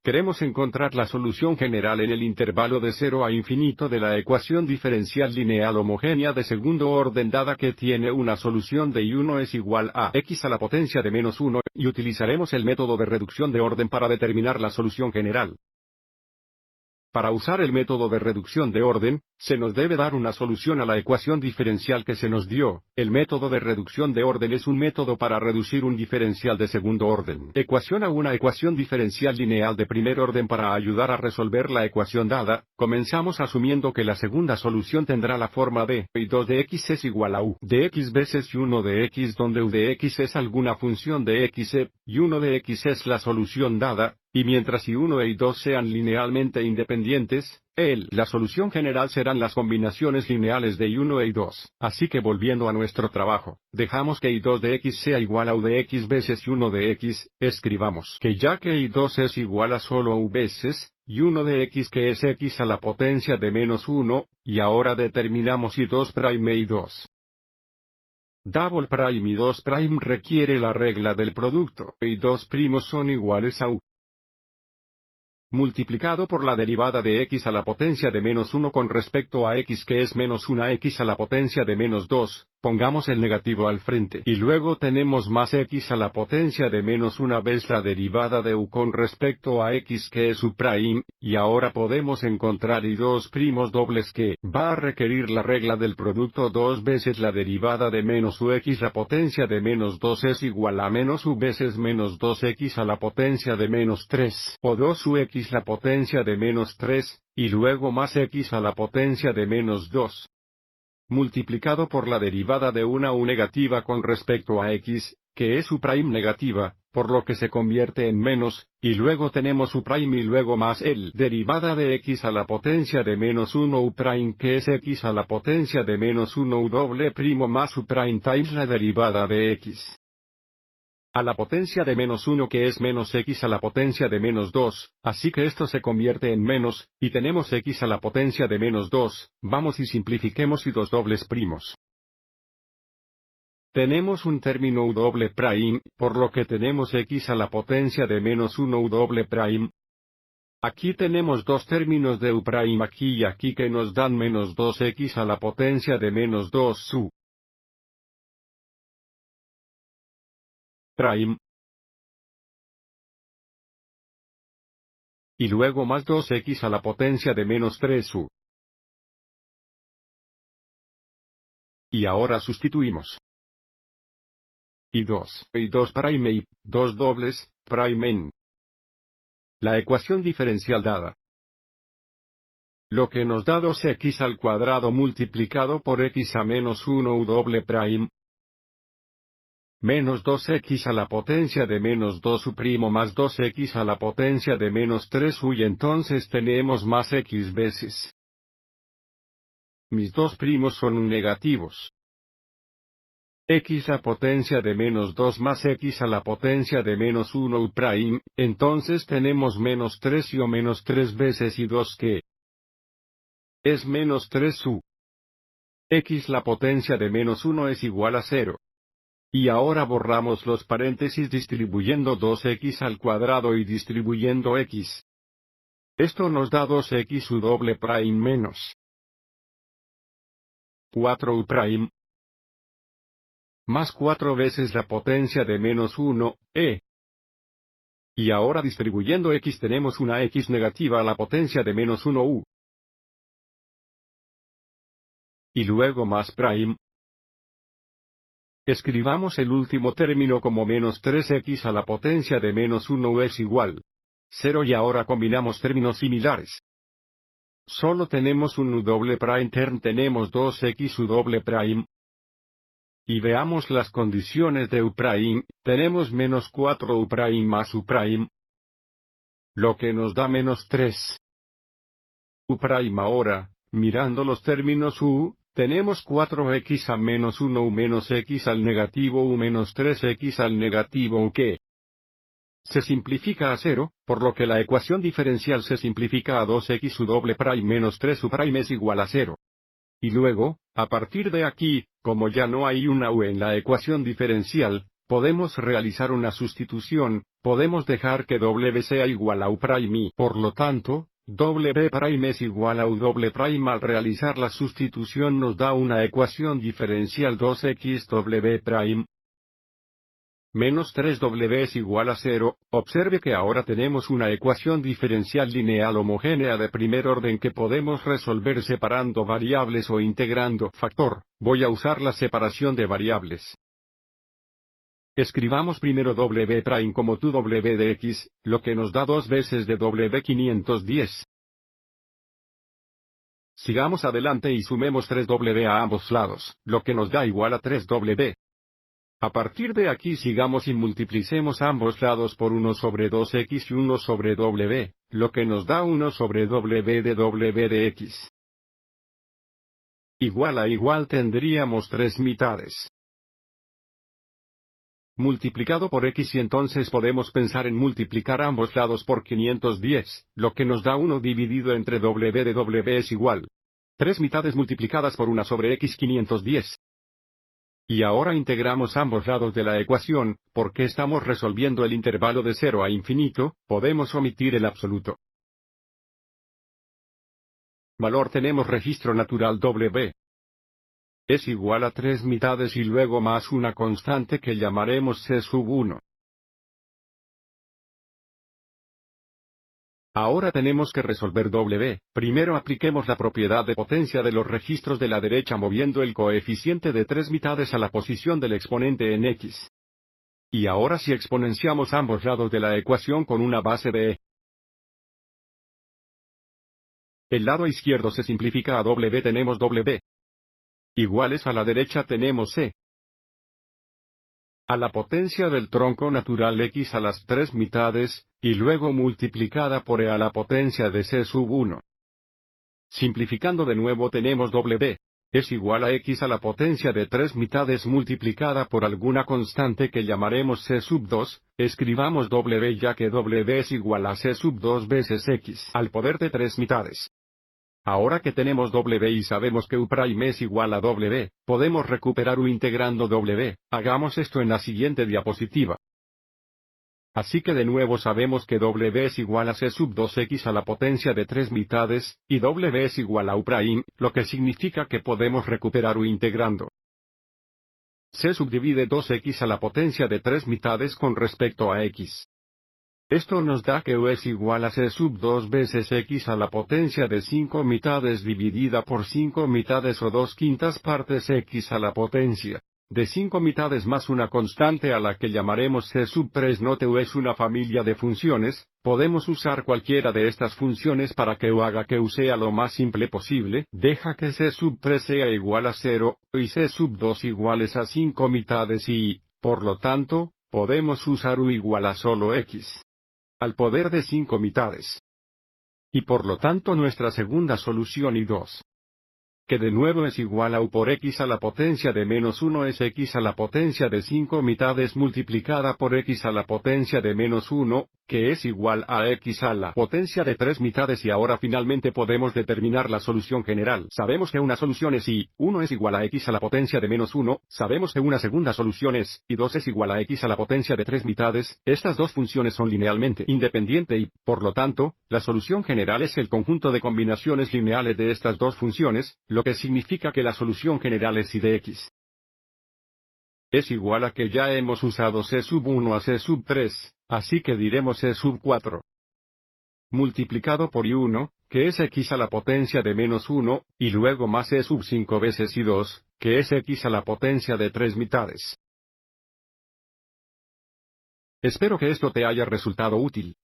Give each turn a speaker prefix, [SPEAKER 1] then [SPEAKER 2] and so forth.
[SPEAKER 1] Queremos encontrar la solución general en el intervalo de 0 a infinito de la ecuación diferencial lineal homogénea de segundo orden dada que tiene una solución de y1 es igual a x a la potencia de menos 1, y utilizaremos el método de reducción de orden para determinar la solución general. Para usar el método de reducción de orden, se nos debe dar una solución a la ecuación diferencial que se nos dio. El método de reducción de orden es un método para reducir un diferencial de segundo orden. Ecuación a una ecuación diferencial lineal de primer orden para ayudar a resolver la ecuación dada. Comenzamos asumiendo que la segunda solución tendrá la forma de y2 de x es igual a u de x veces y1 de x, donde u de x es alguna función de x y 1 de x es la solución dada. Y mientras y1 y 2 sean linealmente independientes, la solución general serán las combinaciones lineales de y1 y 2. Así que volviendo a nuestro trabajo, dejamos que y2 de x sea igual a u de x veces y1 de x, escribamos que ya que y2 es igual a solo u veces, y1 de x que es x a la potencia de menos 1, y ahora determinamos y2 prime y 2. Double prime y 2 prime requiere la regla del producto, y 2 primos son iguales a u multiplicado por la derivada de x a la potencia de menos 1 con respecto a x que es menos 1 x a la potencia de menos 2, pongamos el negativo al frente. Y luego tenemos más x a la potencia de menos 1 vez la derivada de u con respecto a x que es u prime, y ahora podemos encontrar y2 primos dobles que va a requerir la regla del producto 2 veces la derivada de menos u x la potencia de menos 2 es igual a menos u veces menos 2x a la potencia de menos 3, o 2 u x la potencia de menos 3, y luego más x a la potencia de menos 2. Multiplicado por la derivada de una u negativa con respecto a x, que es u prime negativa, por lo que se convierte en menos, y luego tenemos u prime y luego más derivada de x a la potencia de menos 1 u prime que es x a la potencia de menos 1 u doble primo más u prime times la derivada de x a la potencia de menos 1 que es menos x a la potencia de menos 2, así que esto se convierte en menos, y tenemos x a la potencia de menos 2, vamos y simplifiquemos y 2 dobles primos. Tenemos un término u doble prime, por lo que tenemos x a la potencia de menos 1 u doble prime. Aquí tenemos dos términos de u prime aquí y aquí que nos dan menos 2x a la potencia de menos 2 u prime. Y luego más 2x a la potencia de menos 3u. Y ahora sustituimos. Y 2 prime y 2 dobles, prime en la ecuación diferencial dada. Lo que nos da 2x al cuadrado multiplicado por x a menos 1 u doble prime. Menos 2x a la potencia de menos 2u primo más 2x a la potencia de menos 3u y entonces tenemos más x veces. Mis dos primos son negativos. X a potencia de menos 2 más x a la potencia de menos 1 u prime, entonces tenemos menos 3 y o menos 3 veces y 2 que es menos 3u. X la potencia de menos 1 es igual a 0. Y ahora borramos los paréntesis distribuyendo 2x al cuadrado y distribuyendo x. Esto nos da 2x u doble prime menos 4u prime. Más 4 veces la potencia de menos 1, Y ahora distribuyendo x tenemos una x negativa a la potencia de menos 1u. Y luego más prime. Escribamos el último término como menos 3x a la potencia de menos 1u es igual 0 y ahora combinamos términos similares. Solo tenemos un u doble prime term, tenemos 2x u doble prime. Y veamos las condiciones de u prime, tenemos menos 4u prime más u prime. Lo que nos da menos 3. U prime ahora, mirando los términos u, tenemos 4x a menos 1 u menos x al negativo u menos 3x al negativo u que se simplifica a 0, por lo que la ecuación diferencial se simplifica a 2x u doble prime menos 3u prime es igual a 0. Y luego, a partir de aquí, como ya no hay una u en la ecuación diferencial, podemos realizar una sustitución, podemos dejar que W sea igual a U', y por lo tanto, W' es igual a U'. Al realizar la sustitución nos da una ecuación diferencial 2xW' menos 3W es igual a 0. Observe que ahora tenemos una ecuación diferencial lineal homogénea de primer orden que podemos resolver separando variables o integrando factor. Voy a usar la separación de variables. Escribamos primero W' como tu W de x, lo que nos da 2 veces de W510. Sigamos adelante y sumemos 3W a ambos lados, lo que nos da igual a 3W. A partir de aquí sigamos y multiplicemos ambos lados por 1 sobre 2x y 1 sobre W, lo que nos da 1 sobre W de x. Igual a igual tendríamos 3 mitades. Multiplicado por x y entonces podemos pensar en multiplicar ambos lados por 510, lo que nos da 1 dividido entre W de W es igual. 3 mitades multiplicadas por 1 sobre x 510. Y ahora integramos ambos lados de la ecuación, porque estamos resolviendo el intervalo de 0 a infinito, podemos omitir el absoluto. Valor tenemos registro natural W. Es igual a 3 mitades y luego más una constante que llamaremos C sub 1. Ahora tenemos que resolver W. Primero apliquemos la propiedad de potencia de los registros de la derecha moviendo el coeficiente de 3 mitades a la posición del exponente en X. Y ahora si exponenciamos ambos lados de la ecuación con una base de E. El lado izquierdo se simplifica a W, tenemos W. Iguales a la derecha tenemos C. A la potencia del tronco natural X a las 3 mitades, y luego multiplicada por E a la potencia de C sub 1. Simplificando de nuevo tenemos W. Es igual a X a la potencia de 3 mitades multiplicada por alguna constante que llamaremos C sub 2, escribamos W ya que W es igual a C sub 2 veces X al poder de 3 mitades. Ahora que tenemos W y sabemos que U' es igual a W, podemos recuperar U integrando W. Hagamos esto en la siguiente diapositiva. Así que de nuevo sabemos que W es igual a C sub 2x a la potencia de 3 mitades, y W es igual a U', lo que significa que podemos recuperar U integrando. C subdivide 2x a la potencia de 3 mitades con respecto a x. Esto nos da que U es igual a C sub 2 veces x a la potencia de 5 mitades dividida por 5 mitades o 2/5 partes x a la potencia de 5 mitades más una constante a la que llamaremos C sub 3. Note U es una familia de funciones, podemos usar cualquiera de estas funciones para que U haga que U sea lo más simple posible. Deja que C sub 3 sea igual a 0, y C sub 2 iguales a 5 mitades y, por lo tanto, podemos usar U igual a solo x al poder de 5 mitades. Y por lo tanto nuestra segunda solución y2. Que de nuevo es igual a U por x a la potencia de menos 1 es x a la potencia de 5 mitades multiplicada por x a la potencia de menos 1, que es igual a x a la potencia de 3 mitades y ahora finalmente podemos determinar la solución general. Sabemos que una solución es y, 1 es igual a x a la potencia de menos 1, sabemos que una segunda solución es, y 2 es igual a x a la potencia de 3 mitades, estas dos funciones son linealmente independientes y, por lo tanto, la solución general es el conjunto de combinaciones lineales de estas dos funciones, lo que significa que la solución general es y de x. Es igual a que ya hemos usado C sub 1 a C sub 3, así que diremos C sub 4. Multiplicado por y1, que es x a la potencia de menos 1, y luego más C sub 5 veces y2, que es x a la potencia de 3 mitades. Espero que esto te haya resultado útil.